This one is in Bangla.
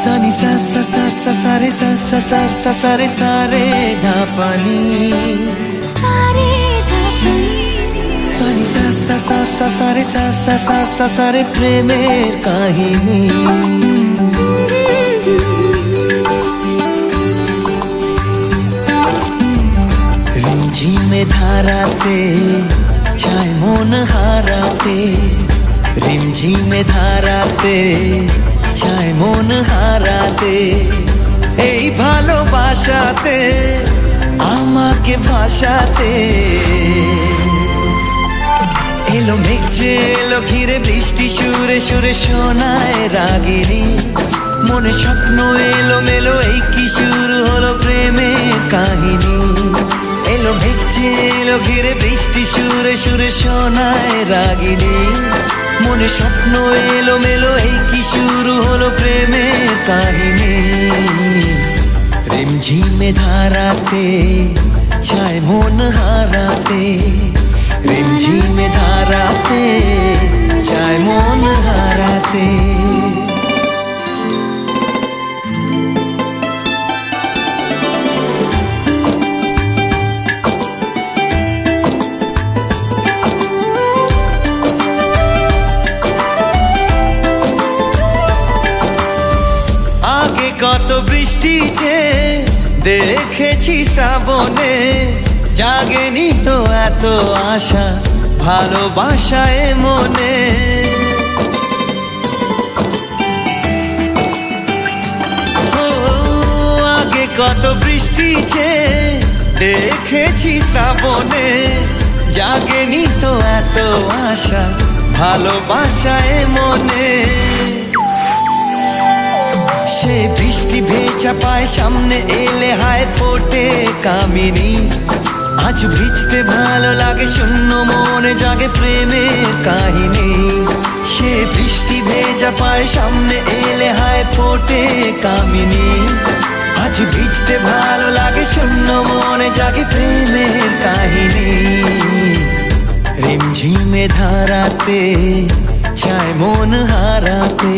सानी सा सा सा सा सारे सा सा सा सा सारे सारे धा पानी सानी सा सा सा सा सारे सा सा सा सा सारे प्रेमेर काहिनी रिमझिमे धाराते चाय मन हाराते रिमझिमे धाराते চায় মন হারাতে এই ভালোবাসাতে আমাকে ভাসাতে এলো মেঘ যে এলো ঘিরে বৃষ্টি সুরে সুরে শোনায় রাগিনী মনে স্বপ্ন এলো মেলো এই কি শুরু হলো প্রেমের কাহিনী এলো মেঘ যে এলো ঘিরে বৃষ্টি সুরে সুরে শোনায় রাগিনী মনে স্বপ্ন এলো মেলো এই কি শুরু হলো প্রেমের কাহিনী রিমঝিমে ধারাতে চায় মন হারাতে রিমঝিমে ধারাতে চায় মন হারাতে কত বৃষ্টি যে দেখেছি শ্রাবণে জাগেনি তো এত আশা ভালোবাসায় মনে ও আগে কত বৃষ্টি যে দেখেছি শ্রাবণে জাগেনি তো এত আশা ভালোবাসায় মনে সে বৃষ্টি ভেজা পায় সামনে এলে হায় ফোটে কামিনী আজ ভিজতে ভালো লাগে শূন্য মনে জাগে প্রেমের কাহিনী সে বৃষ্টি ভেজা পায় সামনে এলে হায় ফোটে কামিনী আজ ভিজতে ভালো লাগে শূন্য মনে জাগে প্রেমের কাহিনী রিমঝিমে ধারাতে চায় মন হারাতে